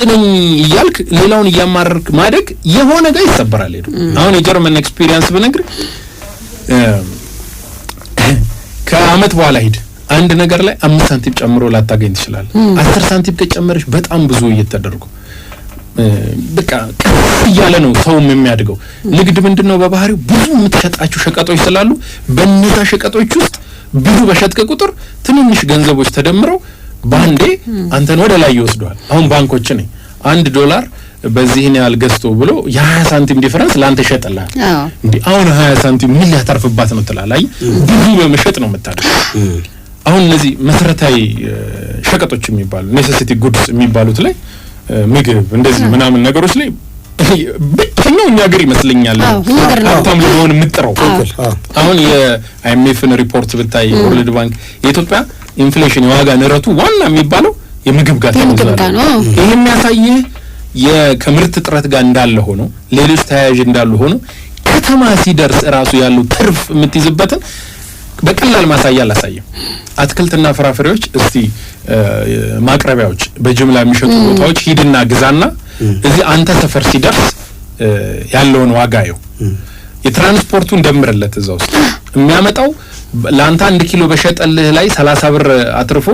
ነኝ ይያልክ ሌላውን ያማርክ ማደግ የሆነ ጋር ይሰበራል ሄዱ አሁን የጀርመን ኤክስፒሪየንስ በነገር ከአመት በኋላ ሄድ አንድ ነገር ላይ 5 ሳንቲም ጨምሮ ላታገኝ ይችላል 10 ሳንቲም ከጨመረሽ በጣም ብዙ እየተደረጉ በቃ ያለ ነው ሰውም የሚያድገው ንግድ ምንድነው በባህሪው ብዙ የምትሸጣቸው ሸቀጦች ስላሉ በእነዛ ሸቀጦች ውስጥ ብዙ በሸጥከ ቁጥር ትንንሽ ገንዘቦች ተደምረው ባንዴ አንተን ወደ ላይ ይወስዷል አሁን ባንኮች ነኝ $1 በዚህን ያህል ገዝቶ ብሎ የ20 ሳንቲም ዲፈረንስ ላንተ ይሸጥልሃል እንዴ አሁን 20 ሳንቲም ምን ያተርፍባት ነው ትላለህ ብዙ በመሸጥ ነው የምታደርገው አሁን እነዚህ መሰረታዊ ሸቀጦች የሚባሉ ኔሴሲቲ ጉድስ የሚባሉት ላይ ምግብ እንደዚህ ምናምን ነገሮች ላይ በተኛው ሀገር ይመስለኛል በጣም ለሆነ ምጥረው አሁን የአይኤምኤፍን ሪፖርት ብታይ ወርልድ ባንክ የኢትዮጵያ ኢንፍሌሽን የዋጋ ንረቱ ዋና የሚባለው የምግብ ጋር ነው ይሄ የሚያሳየው የከምርት ጥረት ጋር እንዳለ ሆኖ ሌሎች ተያያዥ እንዳሉ ሆኖ ከተማ ሲደርስ ራሱ ያለው ትርፍ የምትይዝበትን በቀላል ማሳያ አላሳየም አትክልትና ፍራፍሬዎች እስቲ ማቅረቢያዎች በጅምላ የሚሸጡ ቦታዎች ሂድና ግዛና እዚህ አንተ ሰፈር ሲደርስ ያለውን ዋጋው የትራንስፖርቱን ደምርለት እዛው ውስጥ የሚያመጣው ላንተ 1 ኪሎ በሸጠልህ ላይ 30 ብር አትርፎ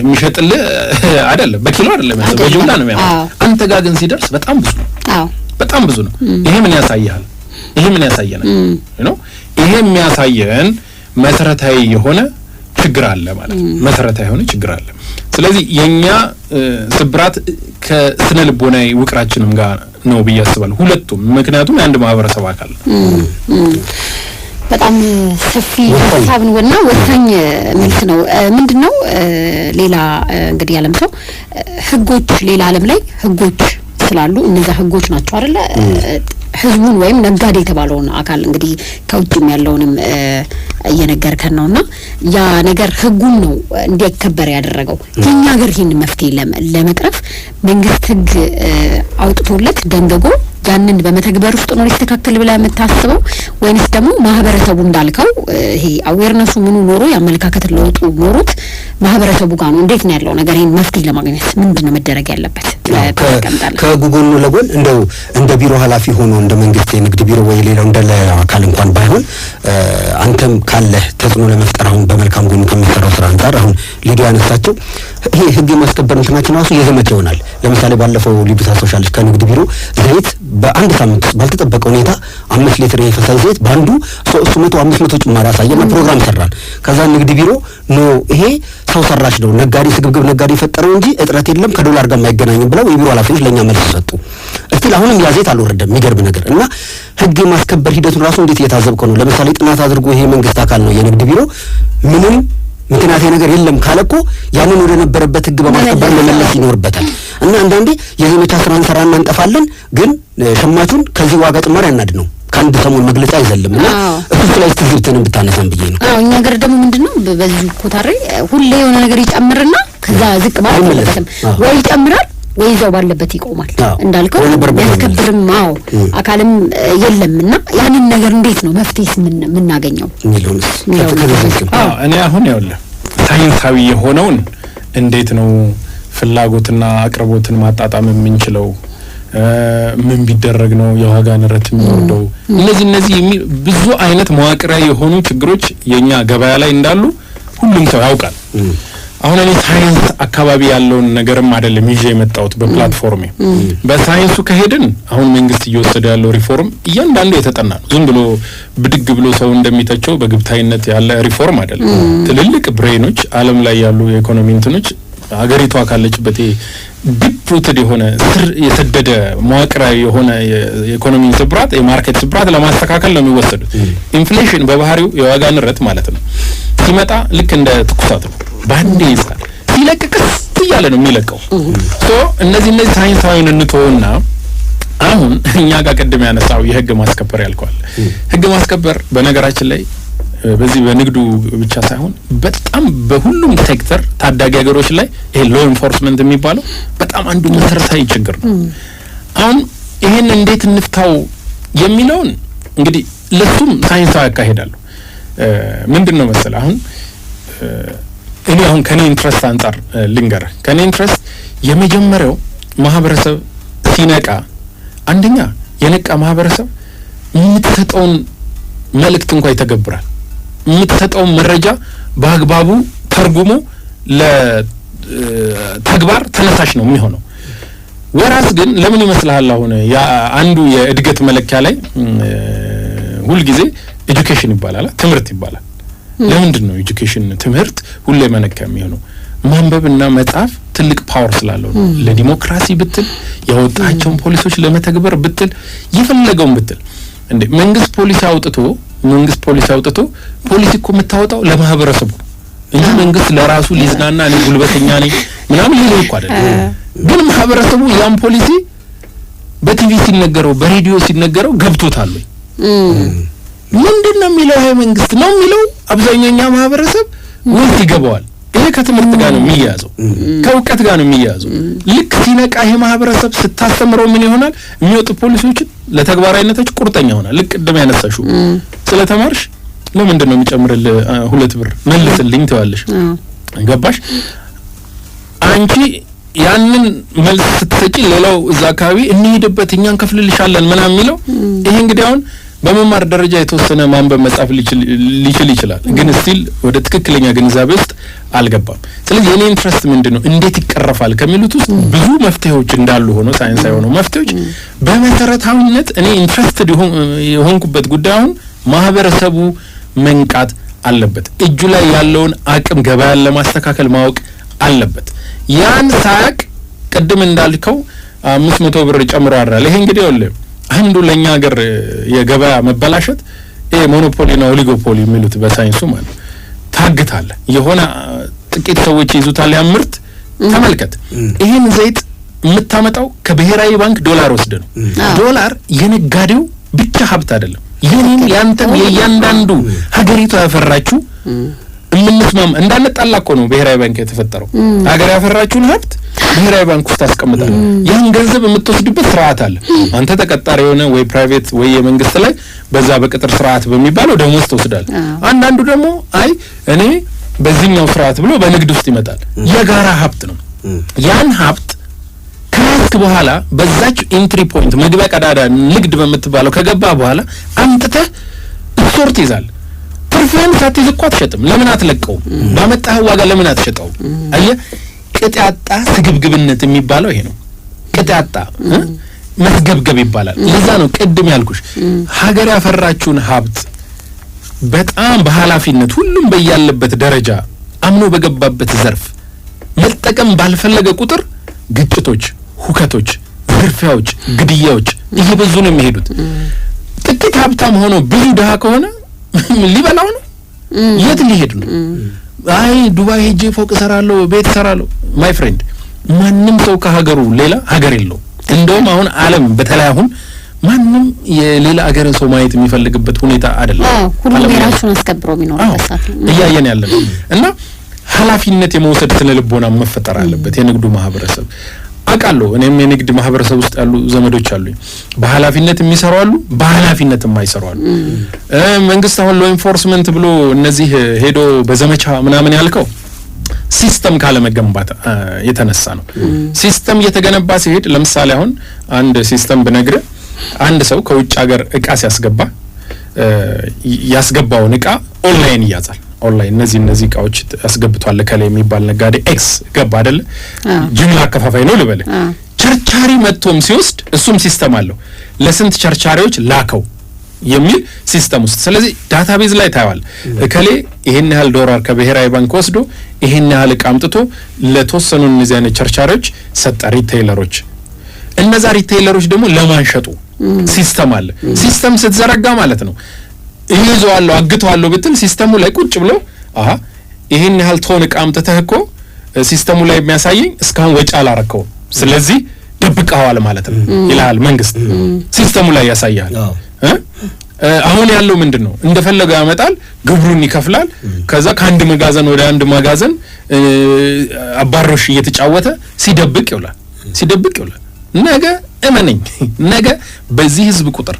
የሚሸጥልህ አይደለም በኪሎ አይደለም በጅምላ ነው የሚያመጣው አንተ ጋር ግን ሲደርስ በጣም ብዙ ነው በጣም ብዙ ነው ይሄ ምን ያሳያል ይሄ ምን ያሳየናል ነው ይሄ የሚያሳየን መሰረታዊ የሆነ ችግር አለ ማለት መሰረታዊ የሆነ ችግር አለ ስለዚህ የኛ ስብራት ከስነ ልቦናዊ ውቅራችንም ጋር ነው በያስባል ሁለቱም ምክንያቱም አንድ ማህበረሰብ አካል በጣም ሰፊ ሐሳብ ነውና ወሳኝ መልስ ነው ምንድነው ሌላ እንግዲህ ዓለም ሰው ህጎች ሌላ ዓለም ላይ ህጎች ስላሉ እነዛ ህጎች ናቸው አይደለ ህዝቡን ወይም ነጋዴ የተባለውን አካል እንግዲህ ከውጭም ያለውንም እየነገርከን ነውና ያ ነገር ህጉን ነው እንዲከበር ያደረገው የኛ ሀገር ይሄን መፍትሄ ለመቅረፍ መንግስት ህግ አውጥቶለት ደንገጎ ያንን በመተግበር ውስጥ ነው ሊስተካከል ብላ የምታስበው ወይንስ ደግሞ ማህበረሰቡ እንዳልከው ይሄ አዌርነሱ ምኑ ኖሮ ያመለካከት ለውጡ ኖሮት ማህበረሰቡ ጋር ነው እንዴት ነው ያለው ነገር ይሄን መፍትሄ ለማግኘት ምንድነው መደረግ ያለበት ከጉጎኑ ለጎን እንደው እንደ ቢሮ ኃላፊ ሆኖ እንደ መንግስት የንግድ ቢሮ ወይ ሌላው እንደ አካል እንኳን ባይሆን አንተም ካለ ተጽዕኖ ለመፍጠር አሁን በመልካም ጎኑ ከሚሰራው ስራ አንፃር አሁን ሊዲያ ያነሳቸው ይሄ ህግ ማስከበር እንትናችን ራሱ የዘመት ይሆናል ለምሳሌ ባለፈው ሊዲያ ታሶሻለች ከንግድ ቢሮ ዘይት በአንድ ሳምንት ባልተጠበቀ ሁኔታ 5 ሊትር የፈሳሽ ዘይት ባንዱ 300-500 ጭማሪ አሳየና ፕሮግራም ሰራን ከዛ ንግድ ቢሮ ነው ይሄ ሰው ሰራሽ ነው ነጋዴ ስግብግብ ነጋዴ ፈጠረው እንጂ እጥረት የለም ከዶላር ጋር የማይገናኝ ብለው የቢሮ ኃላፊዎች ለኛ መልስ ሰጡ እስቲ አሁንም ያ ዘይት አልወረደም የሚገርም ነገር እና ህግ ማስከበር ሂደቱን ራሱ እንዴት እየታዘብከው ነው ለምሳሌ ጥናት አድርጎ ይሄ መንግስት አካል ነው የንግድ ቢሮ ምንም ምክንያት ነገር የለም ካለቆ ያንን ወደ ነበረበት ህግ በማስከበር መመለስ ይኖርበታል እና አንዳንዴ የዘመቻ ስራን ሰራና እንጠፋለን ግን ሸማቹን ከዚህ ዋጋ ጭማሪ ያናድ ነው ከአንድ ሰሞን መግለጫ አይዘልምና እሱ ላይ ትዝብተን ብታነሳን ብዬ ነው እኛ ሀገር ደግሞ ምንድነው በዚህ ኮታሬ ሁሌ የሆነ ነገር ይጨምርና ከዛ ዝቅ ማለት የለበትም ወይ ይጨምራል ወይ ይዘው ባለበት ይቆማል እንዳልከው ያስከብርም አካልም የለምና ያንን ነገር እንዴት ነው መፍትሄስ ምን እናገኘው ሚሊዮንስ እኔ አሁን ያውላ ሳይንሳዊ የሆነውን እንዴት ነው ፍላጎትና አቅርቦትን ማጣጣም የምንችለው ምን ቢደረግ ነው የዋጋ ንረት የሚወርደው እነዚህ ብዙ አይነት መዋቅራዊ የሆኑ ችግሮች የኛ ገበያ ላይ እንዳሉ ሁሉም ሰው ያውቃል አሁን እኔ ሳይንስ አካባቢ ያለውን ነገርም አይደለም ይዤ የመጣሁት በፕላትፎርሜ በሳይንሱ ከሄድን አሁን መንግስት እየወሰደ ያለው ሪፎርም እያንዳንዱ የተጠና ነው ዝም ብሎ ብድግ ብሎ ሰው እንደሚተቸው በግብታዊነት ያለ ሪፎርም አይደለም ትልልቅ ብሬኖች ዓለም ላይ ያሉ የኢኮኖሚ እንትኖች ሀገሪቷ ካለችበት ዲፕ ሩትድ የሆነ ስር የሰደደ መዋቅራዊ የሆነ የኢኮኖሚ ስብራት የማርኬት ስብራት ለማስተካከል ነው የሚወሰዱት ኢንፍሌሽን በባህሪው የዋጋ ንረት ማለት ነው ሲመጣ ልክ እንደ ትኩሳት ነው ባንዴ ይሳል ሲለቅቅስ ይያለ ነው የሚለቀው እነዚህ ሳይንሳዊን እንተውና አሁን እኛ ጋር ቀደም ያነሳው የህግ ማስከበር ያልኳል ህግ ማስከበር በነገራችን ላይ በዚህ በንግዱ ብቻ ሳይሆን በጣም በሁሉም ሴክተር ታዳጊ ሀገሮች ላይ ይሄ ሎ ኢንፎርስመንት የሚባለው በጣም አንዱ መሰረታዊ ችግር ነው አሁን ይሄን እንዴት እንፍታው የሚለውን እንግዲህ ለሱም ሳይንሳዊ ያካሄዳሉ ምንድነው መሰለ አሁን እኔ አሁን ከኔ ኢንትረስት አንፃር ልንገር ከኔ ኢንትረስት የመጀመሪያው ማህበረሰብ ሲነቃ አንደኛ የነቃ ማህበረሰብ የምትሰጠውን መልእክት እንኳን ይተገብራል። የምትሰጠውን መረጃ በአግባቡ ተርጉሞ ለተግባር ተነሳሽ ነው የሚሆነው። ወራስ ግን ለምን ይመስልሃል አሁን አንዱ የእድገት መለኪያ ላይ ሁልጊዜ ኤጁኬሽን ይባላል፣ ትምህርት ይባላል። ለምንድን ነው ኤጁኬሽን ትምህርት ሁሌ መለኪያ የሚሆነው? ማንበብና መጻፍ ትልቅ ፓወር ስላለው ነው። ለዲሞክራሲ ብትል ያወጣቸውን ፖሊሶች ለመተግበር ብትል የፈለገውን ብትል እንዴ መንግስት ፖሊሲ አውጥቶ ፖሊሲ እኮ የምታወጣው ለማህበረሰቡ እንጂ መንግስት ለራሱ ሊዝናና እኔ ጉልበተኛ ነኝ ምናምን ሊል እኮ አይደለም። ግን ማህበረሰቡ ያን ፖሊሲ በቲቪ ሲነገረው በሬዲዮ ሲነገረው ገብቶታል ወይ? ምንድነው የሚለው ይሄ መንግስት ነው የሚለው አብዛኛው ማህበረሰብ ወይስ ይገባዋል? ይሄ ከትምህርት ጋር ነው የሚያያዘው፣ ከእውቀት ጋር ነው የሚያያዘው። ልክ ሲነቃ ይሄ ማህበረሰብ ስታስተምረው ምን ይሆናል? የሚወጡ ፖሊሲዎችን ለተግባራዊነታቸው ቁርጠኛ ይሆናል። ልክ ቅድም ያነሳሽው ስለተማርሽ ለምንድን ነው የሚጨምርልህ 2 ብር መልስልኝ ትዋለሽ። ገባሽ? አንቺ ያንን መልስ ስትሰጪ ሌላው እዛ አካባቢ እንሂድበት እኛን ከፍልልሻለን ምናምን የሚለው ይሄ እንግዲህ አሁን በመማር ደረጃ የተወሰነ ማንበብ መጻፍ ሊችል ይችላል፣ ግን ስቲል ወደ ትክክለኛ ግንዛቤ ውስጥ አልገባም። ስለዚህ የኔ ኢንትረስት ምንድነው እንዴት ይቀረፋል ከሚሉት ውስጥ ብዙ መፍትሄዎች እንዳሉ ሆኖ ሳይንሳዊ ሆኖ መፍትሄዎች በመሰረታዊነት እኔ ኢንትረስትድ የሆንኩበት ጉዳይ አሁን ማህበረሰቡ መንቃት አለበት። እጁ ላይ ያለውን አቅም ገበያን ለማስተካከል ማወቅ አለበት። ያን ሳያቅ ቅድም እንዳልከው 500 ብር ጨምሮ አራለ። ይሄ እንግዲህ አንዱ ለኛ ሀገር የገበያ መበላሸት ሞኖፖሊና ኦሊጎፖሊ የሚሉት በሳይንሱ ማለት ታግታለ የሆነ ጥቂት ሰዎች ይዙታል ያምርት። ተመልከት ይሄን ዘይት የምታመጣው ከብሔራዊ ባንክ ዶላር ወስደ ነው። ዶላር የነጋዴው ብቻ ሀብት አይደለም፣ የኔም ያንተም የእያንዳንዱ ሀገሪቱ ያፈራችው የምንስማማ እንዳንጣላ እኮ ነው ብሔራዊ ባንክ የተፈጠረው። ሀገር ያፈራችውን ሀብት ብሔራዊ ባንክ ውስጥ አስቀምጣለህ። ያን ገንዘብ የምትወስድበት ስርዓት አለ። አንተ ተቀጣሪ የሆነ ወይ ፕራይቬት ወይ የመንግስት ላይ በዛ በቅጥር ስርዓት በሚባለው ደሞዝ ትወስዳለህ። አንዳንዱ ደግሞ አይ እኔ በዚህኛው ስርዓት ብሎ በንግድ ውስጥ ይመጣል። የጋራ ሀብት ነው። ያን ሀብት ከያዝክ በኋላ በዛች ኢንትሪ ፖይንት መግቢያ ቀዳዳ ንግድ በምትባለው ከገባ በኋላ አምጥተህ ሶርት ይዛል። ትርፍህን ሳትይዝ እኮ አትሸጥም። ለምን አትለቀውም? ባመጣህ ዋጋ ለምን አትሸጠውም? አየህ ቅጥ ያጣ ስግብግብነት የሚባለው ይሄ ነው። ቅጥ ያጣ መስገብገብ ይባላል። ለዛ ነው ቅድም ያልኩሽ ሀገር ያፈራችውን ሀብት በጣም በኃላፊነት ሁሉም በያለበት ደረጃ አምኖ በገባበት ዘርፍ መጠቀም ባልፈለገ ቁጥር ግጭቶች፣ ሁከቶች፣ ዝርፊያዎች፣ ግድያዎች እየበዙ ነው የሚሄዱት። ጥቂት ሀብታም ሆኖ ብዙ ድሃ ከሆነ ሊበላው ነው። የት ሊሄድ ነው? አይ ዱባይ ሄጄ ፎቅ እሰራለሁ ቤት እሰራለሁ። ማይ ፍሬንድ ማንም ሰው ከሀገሩ ሌላ ሀገር የለው። እንደውም አሁን ዓለም በተለይ አሁን ማንም የሌላ ሀገርን ሰው ማየት የሚፈልግበት ሁኔታ አይደለም። ሁሉም የራሱን አስከብሮ የሚኖርበት ሰዓት እያየን ያለ ነው። እና ኃላፊነት የመውሰድ ስነ ልቦና መፈጠር አለበት የንግዱ ማህበረሰብ። አውቃለሁ እኔም የንግድ ማህበረሰብ ውስጥ ያሉ ዘመዶች አሉኝ። በኃላፊነት የሚሰሩ አሉ፣ በኃላፊነት የማይሰሩ አሉ። መንግስት አሁን ሎ ኢንፎርስመንት ብሎ እነዚህ ሄዶ በዘመቻ ምናምን ያልከው ሲስተም ካለመገንባት የተነሳ ነው። ሲስተም እየተገነባ ሲሄድ ለምሳሌ አሁን አንድ ሲስተም ብነግርህ አንድ ሰው ከውጭ ሀገር እቃ ሲያስገባ ያስገባውን እቃ ኦንላይን ይያዛል። ኦንላይን እነዚህ እቃዎች ያስገብቷል ከላይ የሚባል ነጋዴ ኤክስ ገባ አይደለ? ጅምላ አከፋፋይ ነው ልበል። ቸርቻሪ መጥቶም ሲወስድ እሱም ሲስተም አለው። ለስንት ቸርቻሪዎች ላከው የሚል ሲስተም ውስጥ። ስለዚህ ዳታቤዝ ላይ ታያዋል። ከሌ ይሄን ያህል ዶላር ከብሔራዊ ባንክ ወስዶ ይሄን ያህል እቃ አምጥቶ ለተወሰኑ እነዚህ አይነት ቸርቻሪዎች ሰጠ፣ ሪቴይለሮች። እነዛ ሪቴይለሮች ደግሞ ለማንሸጡ ሲስተም አለ። ሲስተም ስትዘረጋ ማለት ነው ይይዘዋለሁ አግተዋለሁ ብትል ሲስተሙ ላይ ቁጭ ብሎ ይሄን ያህል ቶን እቃ አምጥተህ እኮ ሲስተሙ ላይ የሚያሳየኝ እስካሁን ወጪ አላረከውም፣ ስለዚህ ደብቀዋል ማለት ነው ይላል መንግስት። ሲስተሙ ላይ ያሳያል። አሁን ያለው ምንድነው? እንደፈለገው ያመጣል፣ ግብሩን ይከፍላል። ከዛ ከአንድ መጋዘን ወደ አንድ መጋዘን አባሮሽ እየተጫወተ ሲደብቅ ይውላል። ነገ እመነኝ፣ ነገ በዚህ ህዝብ ቁጥር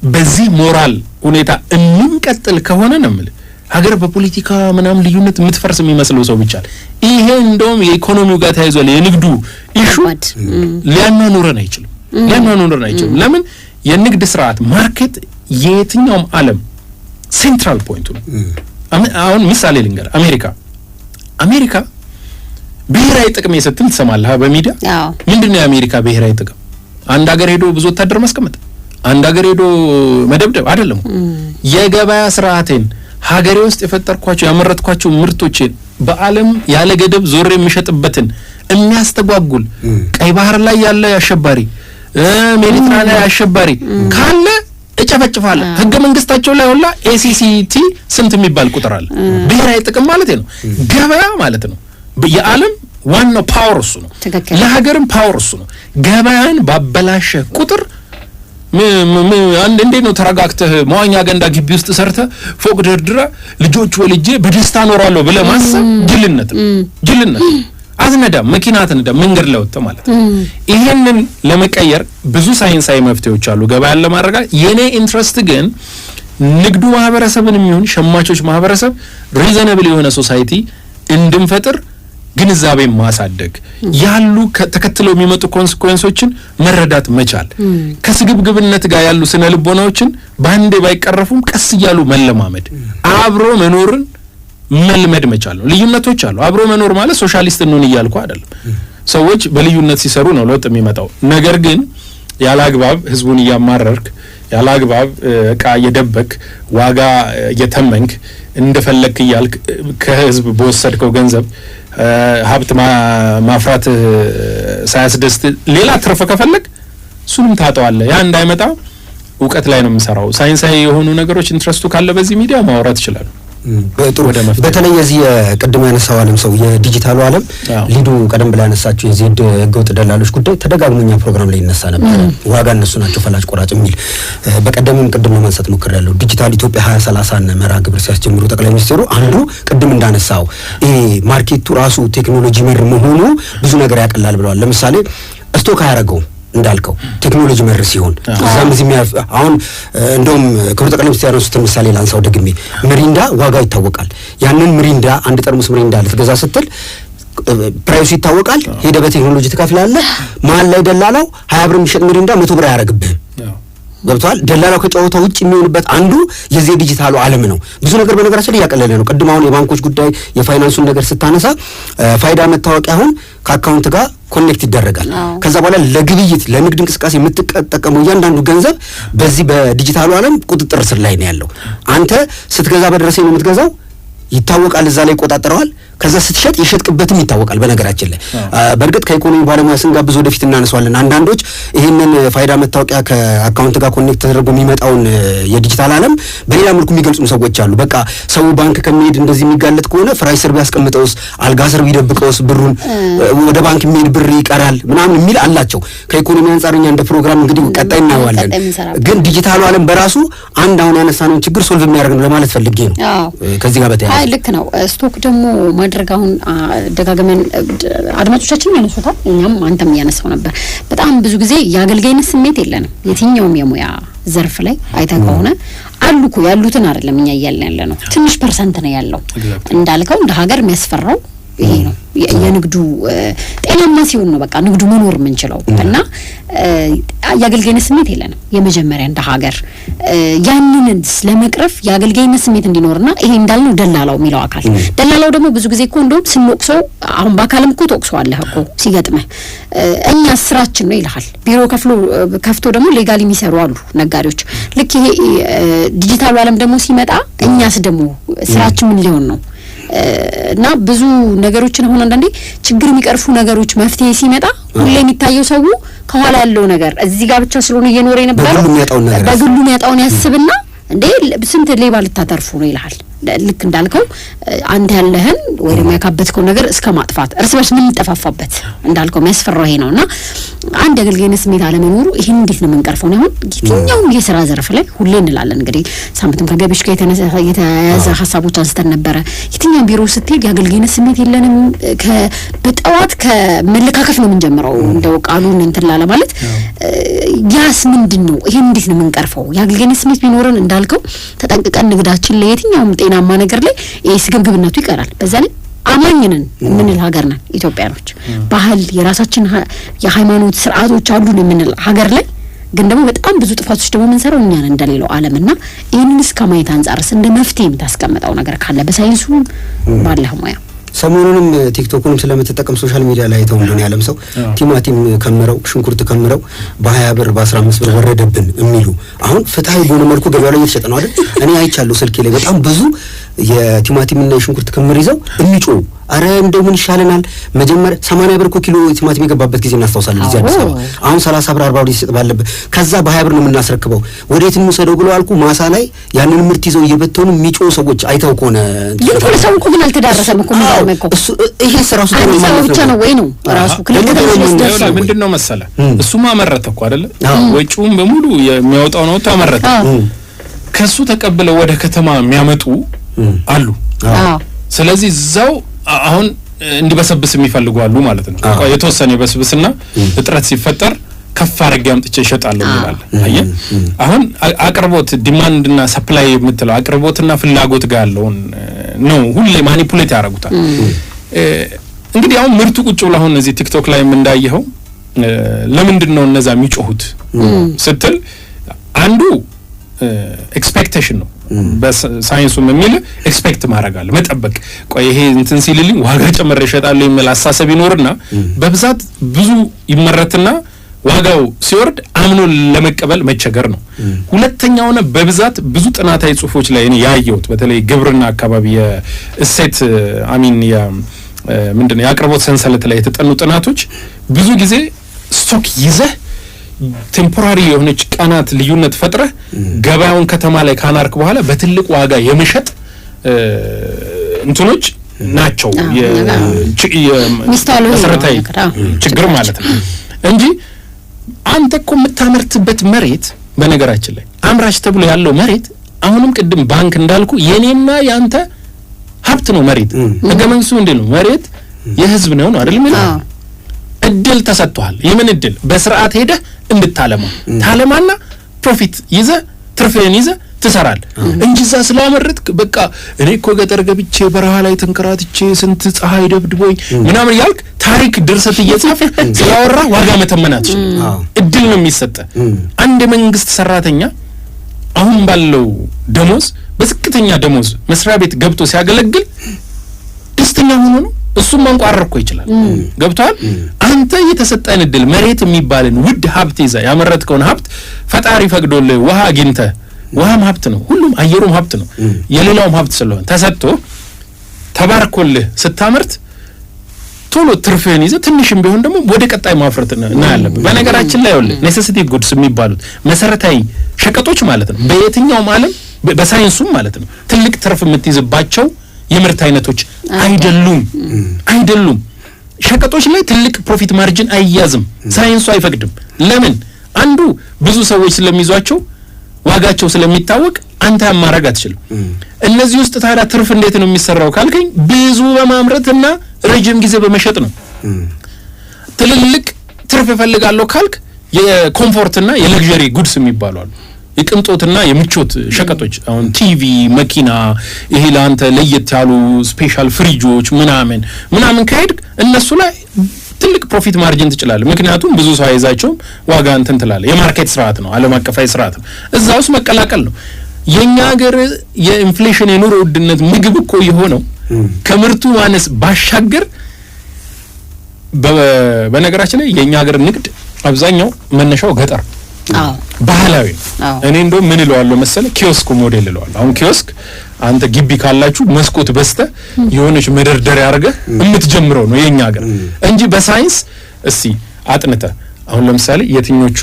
በዚህ ሞራል ሁኔታ እንቀጥል ከሆነ ነው ማለት ሀገር በፖለቲካ ምናምን ልዩነት የምትፈርስ የሚመስለው ሰው ብቻ ይሄ እንደውም የኢኮኖሚው ጋር ተያይዟል የንግዱ ኢሹ ሊያኗኑረን አይችልም ለምን የንግድ ስርዓት ማርኬት የትኛውም ዓለም ሴንትራል ፖይንቱ ነው አሁን ምሳሌ ልንገር አሜሪካ ብሔራዊ ጥቅም የሰጥም ትሰማለህ በሚዲያ ምንድነው የአሜሪካ ብሔራዊ ጥቅም አንድ ሀገር ሄዶ ብዙ ወታደር ማስቀመጥ አንድ ሀገር ሄዶ መደብደብ አይደለም የገበያ ስርዓቴን ሀገሬ ውስጥ የፈጠርኳቸው ያመረትኳቸው ምርቶችን በአለም ያለ ገደብ ዞር የሚሸጥበትን የሚያስተጓጉል ቀይ ባህር ላይ ያለ አሸባሪ ሜዲትራኒያን አሸባሪ ካለ እጨፈጭፋለ ህገ መንግስታቸው ላይ ሁላ ACCT ስንት የሚባል ቁጥር አለ ብሔራዊ ጥቅም ማለት ነው ገበያ ማለት ነው የዓለም ዋናው ፓወር እሱ ነው ለሀገርም ፓወር እሱ ነው ገበያን ባበላሸ ቁጥር አንድ እንዴት ነው ተረጋግተህ መዋኛ ገንዳ ግቢ ውስጥ ሰርተ ፎቅ ደርድራ ልጆች ወልጄ በደስታ ኖራለሁ ብለ ማሰብ ጅልነት አዝነዳ መኪናት እንደ መንገድ ለውጥ ማለት ይሄንን ለመቀየር ብዙ ሳይንሳዊ መፍትሄዎች አሉ ገበያን ለማረጋጋት የኔ ኢንትረስት ግን ንግዱ ማህበረሰብን የሚሆን ሸማቾች ማህበረሰብ ሪዘናብል የሆነ ሶሳይቲ እንድንፈጥር ግንዛቤ ማሳደግ ያሉ ተከትለው የሚመጡ ኮንሲኩዌንሶችን መረዳት መቻል ከስግብግብነት ጋር ያሉ ስነ ልቦናዎችን ባንዴ ባይቀረፉም ቀስ ይያሉ መለማመድ አብሮ መኖርን መልመድ መቻል ነው ልዩነቶች አሉ አብሮ መኖር ማለት ሶሻሊስት ነው ይያልኩ አይደለም ሰዎች በልዩነት ሲሰሩ ነው ለውጥ የሚመጣው ነገር ግን ያላግባብ ህዝቡን ያማረርክ ያላግባብ ዕቃ የደበክ ዋጋ የተመንክ እንደፈለክ ይያልክ ከህዝብ በወሰድከው ገንዘብ ሀብት ማፍራት ሳያስደስት ሌላ ትርፍ ከፈለክ እሱንም ታጣዋለህ ያ እንዳይመጣ ዕውቀት ላይ ነው የምሰራው ሳይንሳዊ የሆኑ ነገሮች ኢንትረስቱ ካለ በዚህ ሚዲያ ማውራት ይችላል በጥሩ በተለይ የዚህ ቀድሞ ያነሳው ዓለም ሰው የዲጂታሉ ዓለም ሊዱ ቀደም ብላ ያነሳቸው የዜድ ህገወጥ ደላሎች ጉዳይ ተደጋግሞኛ ፕሮግራም ላይ ይነሳ ነበር ዋጋ እነሱ ናቸው ፈላጭ ቆራጭ የሚል በቀደምም ቅድም ለማንሳት ሞክሬያለሁ ዲጂታል ኢትዮጵያ 2030 መርሃ ግብር ሲያስጀምሩ ጠቅላይ ሚኒስትሩ አንዱ ቅድም እንዳነሳው ማርኬቱ ራሱ ቴክኖሎጂ መር መሆኑ ብዙ ነገር ያቀላል ብለዋል ለምሳሌ ስቶክ አያረጋው እንዳልከው ቴክኖሎጂ መር ሲሆን እዛም እዚህ አሁን እንደውም ክቡር ጠቅላይ ሚኒስትር ያነሱትን ምሳሌ ላንሳው ደግሜ ምሪንዳ ዋጋው ይታወቃል ያንን ምሪንዳ አንድ ጠርሙስ ምሪንዳ ልትገዛ ስትል ፕራይሱ ይታወቃል ሄደ በቴክኖሎጂ ተከፍላለህ መሀል ላይ ደላላው 20 ብር የሚሸጥ ምሪንዳ 100 ብር ያረጋግብህ ገብቷል ደላላው ከጨዋታው ውጭ የሚሆንበት አንዱ የዚህ ዲጂታሉ ዓለም ነው ብዙ ነገር በነገራችን ላይ ያቀለለ ነው ቅድም አሁን የባንኮች ጉዳይ የፋይናንሱን ነገር ስታነሳ ፋይዳ መታወቂያ አሁን ከአካውንት ጋር ኮኔክት ይደረጋል ከዛ በኋላ ለግብይት ለንግድ እንቅስቃሴ የምትጠቀመው እያንዳንዱ ገንዘብ በዚህ በዲጂታሉ ዓለም ቁጥጥር ስር ላይ ነው ያለው አንተ ስትገዛ በደረሰኝ ነው የምትገዛው ይታወቃል እዛ ላይ ቆጣጠረዋል ከዛ ስትሸጥ የሸጥክበትም ይታወቃል በነገራችን ላይ በርግጥ ከኢኮኖሚ ባለሙያ ስንጋብዝ ወደፊት እናነሳዋለን አንዳንዶች ይሄንን ፋይዳ መታወቂያ ከአካውንት ጋር ኮኔክት ተደርጎ የሚመጣውን የዲጂታል ዓለም በሌላ መልኩ የሚገልጹ ሰዎች አሉ በቃ ሰው ባንክ ከመሄድ እንደዚህ የሚጋለጥ ከሆነ ፍራይ ስር ቢያስቀምጠውስ አልጋ ስር ቢደብቀውስ ብሩን ወደ ባንክ የሚሄድ ብር ይቀራል ምናምን የሚል አላቸው ከኢኮኖሚ አንፃርኛ እንደ ፕሮግራም እንግዲህ ቀጣይ እናየዋለን ግን ዲጂታሉ ዓለም በራሱ አንድ አሁን ያነሳነው ችግር ሶልቭ የሚያደርግ ነው ለማለት ፈልጌ ነው ከዚህ ጋር በተያያዘ ልክ ነው ስቶክ ደግሞ ማድረግ አሁን ደጋግመን አድማጮቻችን ያነሱታል እኛም አንተም ያነሳው ነበር በጣም ብዙ ጊዜ የአገልጋይነት ስሜት የለንም የትኛውም የሙያ ዘርፍ ላይ አይተን ከሆነ አሉኩ ያሉትን አይደለም እኛ ያለ ነው ትንሽ ፐርሰንት ነው ያለው እንዳልከው እንደ ሀገር የሚያስፈራው ይሄ ነው የንግዱ ጤናማ ሲሆን ነው በቃ ንግዱ መኖር የምንችለው እና የአገልጋይነት ስሜት የለንም የመጀመሪያ እንደ ሀገር ያንንን ለመቅረፍ የአገልጋይነት ስሜት እንዲኖርና ይሄ እንዳልነው ደላላው የሚለው አካል ደላላው ደግሞ ብዙ ጊዜ እኮ እንደውም ስንወቅሰው አሁን በአካልም እኮ ተወቅሰዋለህ እኮ ሲገጥመህ እኛ ስራችን ነው ይልሃል ቢሮ ከፍቶ ደግሞ ሌጋሊ የሚሰሩ አሉ ነጋዴዎች ልክ ይሄ ዲጂታሉ ዓለም ደግሞ ሲመጣ እኛስ ደግሞ ስራችን ምን ሊሆን ነው እና ብዙ ነገሮችን አሁን አንዳንዴ ችግር የሚቀርፉ ነገሮች መፍትሄ ሲመጣ ሁሌ የሚታየው ሰው ከኋላ ያለው ነገር እዚህ ጋር ብቻ ስለሆነ እየኖረ የነበረው በግሉ የሚያጣውን ያስብና እንዴ ስንት ሌባ ልታተርፉ ነው ይልሃል ልክ እንዳልከው አንተ ያለህን ወይ ደግሞ ያካበትከው ነገር እስከ ማጥፋት እርስ በርስ ምን ተፋፋበት እንዳልከው የሚያስፈራው ይሄ ነውና አንድ አገልጋይነት ስሜት አለመኖሩ ይሄን እንዴት ነው የምንቀርፈው ነው? አሁን የትኛውም የሥራ ዘርፍ ላይ ሁሌ እንላለን እንግዲህ ሳምንትም ከገቢዎች ጋር የተያያዘ ሀሳቦች አንስተን ነበረ። የትኛውም ቢሮ ስትሄድ የአገልጋይነት ስሜት የለንም። በጠዋት ከመለካከፍ ነው የምንጀምረው እንደው ቃሉን እንትን ላለ ማለት ያስ ምንድነው? ይሄን እንዴት ነው የምንቀርፈው? የአገልጋይነት ስሜት ቢኖረን እንዳልከው ተጠንቅቀን ንግዳችን ላይ የትኛውም ጤናማ ነገር ላይ ይሄ ስግብግብነቱ ይቀራል። በዛ ላይ አማኝነን የምንል ሀገር ነን ኢትዮጵያኖች። ባህል የራሳችን የሃይማኖት ስርዓቶች አሉን የምንል ሀገር ላይ ግን ደግሞ በጣም ብዙ ጥፋቶች ደግሞ የምንሰራው እኛ ነን እንደሌላው ዓለምና ይህንንስ ከማየት አንጻርስ እንደ መፍትሄ የምታስቀምጠው ነገር ካለ በሳይንሱ ባለህ ሙያ? ሰሞኑንም ቲክቶክንም ስለምትጠቀም ሶሻል ሚዲያ ላይ አይተው እንደሆነ ያለም ሰው ቲማቲም ከምረው ሽንኩርት ከምረው በ20 ብር በ15 ብር ወረደብን የሚሉ አሁን ፍትሃዊ በሆነ መልኩ ገበያው ላይ እየተሸጠ ነው አይደል? እኔ አይቻለሁ ስልኬ ላይ በጣም ብዙ የቲማቲምና የሽንኩርት ክምር ይዘው የሚጮሁ አረ እንደው ምን ይሻለናል መጀመሪያ 80 ብር እኮ ኪሎ ቲማቲም የገባበት ጊዜ እናስታውሳለን። እዚህ አዲስ አበባ አሁን 30 ብር 40 ብር ይሰጥ ባለበት ከዛ በ20 ብር ነው የምናስረክበው ወዴት እንውሰደው ብለው አልኩ ማሳ ላይ ያንን ምርት ይዘው እየበተኑ የሚጮሁ ሰዎች አይተው ከሆነ ግን ሰው እኮ ግን አልተዳረሰም እኮ እሱ ይሄ ስራው ብቻ ነው ወይ ነው ራሱ ምንድነው መሰለ እሱማ አመረተ እኮ አይደለ ወጪውን በሙሉ የሚያወጣው ነው ታመረተ ከሱ ተቀበለው ወደ ከተማ የሚያመጡ አሉ። ስለዚህ እዛው አሁን እንዲበሰብስ የሚፈልጉ አሉ ማለት ነው። የተወሰነ ይበስብስና እጥረት ሲፈጠር ከፍ አድርጌ አምጥቼ እሸጣለሁ ይላል። አየ አሁን አቅርቦት ዲማንድና ሰፕላይ የምትለው አቅርቦትና ፍላጎት ጋር ያለውን ነው ሁሌ ማኒፑሌት ያደርጉታል። እንግዲህ አሁን ምርቱ ቁጭ ብሎ አሁን እዚህ ቲክቶክ ላይ እንዳየኸው ለምንድን ነው እነዛ የሚጮሁት ስትል አንዱ ኤክስፔክቴሽን ነው። በሳይንሱም የሚል ኤክስፔክት ማድረጋለ መጠበቅ ቆይ ይሄ እንትን ሲልልኝ ዋጋ ጨምሬ እሸጣለሁ የሚል አሳሰብ ይኖርና በብዛት ብዙ ይመረትና ዋጋው ሲወርድ አምኖ ለመቀበል መቸገር ነው። ሁለተኛውና በብዛት ብዙ ጥናታዊ ጽሁፎች ላይ እኔ ያየሁት በተለይ ግብርና አካባቢ የእሴት ምንድነው የአቅርቦት ሰንሰለት ላይ የተጠኑ ጥናቶች ብዙ ጊዜ ስቶክ ይዘህ ቴምፖራሪ የሆነች ቀናት ልዩነት ፈጥረህ ገበያውን ከተማ ላይ ካናርክ በኋላ በትልቅ ዋጋ የመሸጥ እንትኖች ናቸው የመሰረታዊ ችግር ማለት ነው እንጂ አንተ እኮ የምታመርትበት መሬት በነገራችን ላይ አምራች ተብሎ ያለው መሬት አሁንም ቅድም ባንክ እንዳልኩ የኔና ያንተ ሀብት ነው መሬት ህገ መንግስቱ እንደው መሬት የህዝብ ነው አይደል? ምን እድል ተሰጥቷል። የምን እድል? በስርዓት ሄደህ እንድታለማ ታለማና ፕሮፊት ይዘ ትርፍህን ይዘ ትሰራል እንጂ እዛ ስላመረትክ በቃ እኔ እኮ ገጠር ገብቼ በረሃ ላይ ተንከራትቼ ስንት ፀሐይ ደብድቦኝ ምናምን ያልክ ታሪክ ድርሰት እየጻፍክ ስላወራ ዋጋ መተመናት እድል ነው የሚሰጠ። አንድ መንግስት ሰራተኛ አሁን ባለው ደሞዝ በዝቅተኛ ደሞዝ መስሪያ ቤት ገብቶ ሲያገለግል ደስተኛ ሆኖ ነው እሱም ማንቋረር እኮ ይችላል። ገብቷል? አንተ የተሰጠን እድል መሬት የሚባልን ውድ ሀብት ይዘህ ያመረትከውን ሀብት ፈጣሪ ፈቅዶልህ ውሃ አግኝተህ ውሃም ሀብት ነው ሁሉም አየሩም ሀብት ነው የሌላውም ሀብት ስለሆነ ተሰጥቶ ተባርኮልህ ስታመርት ቶሎ ትርፍህን ይዘህ ትንሽም ቢሆን ደግሞ ወደ ቀጣይ ማፍረት እና ያለበት በነገራችን ላይ ይኸውልህ ኔሴሲቲ ጉድስ የሚባሉት መሰረታዊ ሸቀጦች ማለት ነው በየትኛውም ዓለም በሳይንሱም ማለት ነው ትልቅ ትርፍ የምትይዝባቸው የምርት አይነቶች አይደሉም። ሸቀጦች ላይ ትልቅ ፕሮፊት ማርጂን አይያዝም። ሳይንሱ አይፈቅድም። ለምን? አንዱ ብዙ ሰዎች ስለሚይዟቸው ዋጋቸው ስለሚታወቅ አንተ ማረግ አትችልም። እነዚህ ውስጥ ታዲያ ትርፍ እንዴት ነው የሚሰራው ካልከኝ ብዙ በማምረትና ረጅም ጊዜ በመሸጥ ነው። ትልልቅ ትርፍ ይፈልጋለሁ ካልክ የኮምፎርትና የለግዠሪ ጉድስ የሚባሉ አሉ። የቅንጦትና የምቾት ሸቀጦች አሁን ቲቪ መኪና ይሄ ለአንተ ለየት ያሉ ስፔሻል ፍሪጆች ምናምን ካሄድ እነሱ ላይ ትልቅ ፕሮፊት ማርጂን ትችላለህ። ምክንያቱም ብዙ ሰው አይዛቸውም ዋጋ እንትን ትላለህ። የማርኬት ስርዓት ነው ዓለም አቀፋዊ ስርዓት ነው። እዛ ውስጥ መቀላቀል ነው። የኛ ሀገር የኢንፍሌሽን የኑሮ ውድነት ምግብ እኮ የሆነው ከምርቱ ማነስ ባሻገር በነገራችን ላይ የኛ ሀገር ንግድ አብዛኛው መነሻው ገጠር ባህላዊ እኔ እንደው ምን እለዋለሁ መሰለ ኪዮስክ ሞዴል እለዋለሁ። አሁን ኪዮስክ አንተ ግቢ ካላችሁ መስኮት በስተ የሆነች መደርደሪያ አድርገህ የምትጀምረው ነው የኛ ሀገር እንጂ በሳይንስ እስቲ አጥንተ አሁን ለምሳሌ የትኞቹ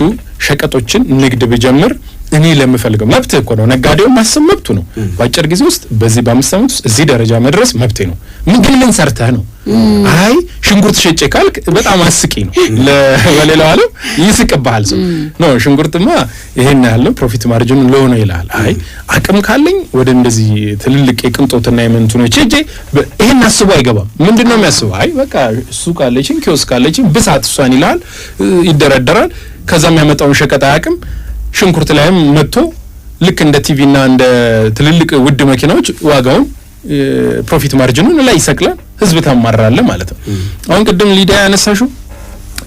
ሸቀጦችን ንግድ በጀምር እኔ ለምፈልገው መብት እኮ ነው። ነጋዴው ማሰብ መብቱ ነው። በአጭር ጊዜ ውስጥ በዚህ በ5 ዓመት ውስጥ እዚህ ደረጃ መድረስ መብቴ ነው። ምን ሰርተህ ነው? አይ ሽንኩርት ሸጬ ካልክ በጣም አስቂ ነው። ለሌላው ዓለም ይስቅብሃል ሰው ነው። ሽንኩርትማ ይሄን ያለው ፕሮፊት ማርጂኑ ሎው ነው ይላል። አይ አቅም ካለኝ ወደ እንደዚህ ትልልቅ የቅንጦትና የመንቱኖች እጄ ይሄን አስቦ አይገባም። ምንድነው የሚያስበው? አይ በቃ ሱቅ አለችኝ፣ ኪዮስክ አለችኝ፣ ብሳት እሷን ይላል፣ ይደረደራል። ከዛ የሚያመጣውን ሸቀጥ አያውቅም። ሽንኩርት ላይም መጥቶ ልክ እንደ ቲቪና እንደ ትልልቅ ውድ መኪናዎች ዋጋውን ፕሮፊት ማርጂኑን ላይ ይሰቅላል። ህዝብ ታማራለ ማለት ነው። አሁን ቅድም ሊዲያ ያነሳሽው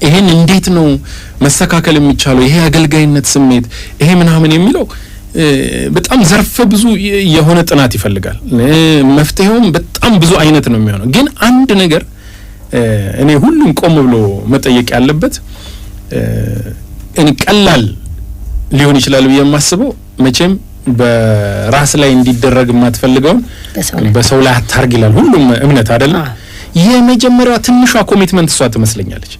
ይሄን እንዴት ነው መስተካከል የሚቻለው? ይሄ አገልጋይነት ስሜት ይሄ ምናምን የሚለው በጣም ዘርፈ ብዙ የሆነ ጥናት ይፈልጋል። መፍትሄውም በጣም ብዙ አይነት ነው የሚሆነው። ግን አንድ ነገር እኔ ሁሉም ቆም ብሎ መጠየቅ ያለበት እኔ ቀላል ሊሆን ይችላል ብዬ የማስበው መቼም በራስ ላይ እንዲደረግ የማትፈልገውን በሰው ላይ አታርግ ይላል ሁሉም እምነት አይደለም። የመጀመሪያው ትንሿ ኮሚትመንት እሷ ትመስለኛለች።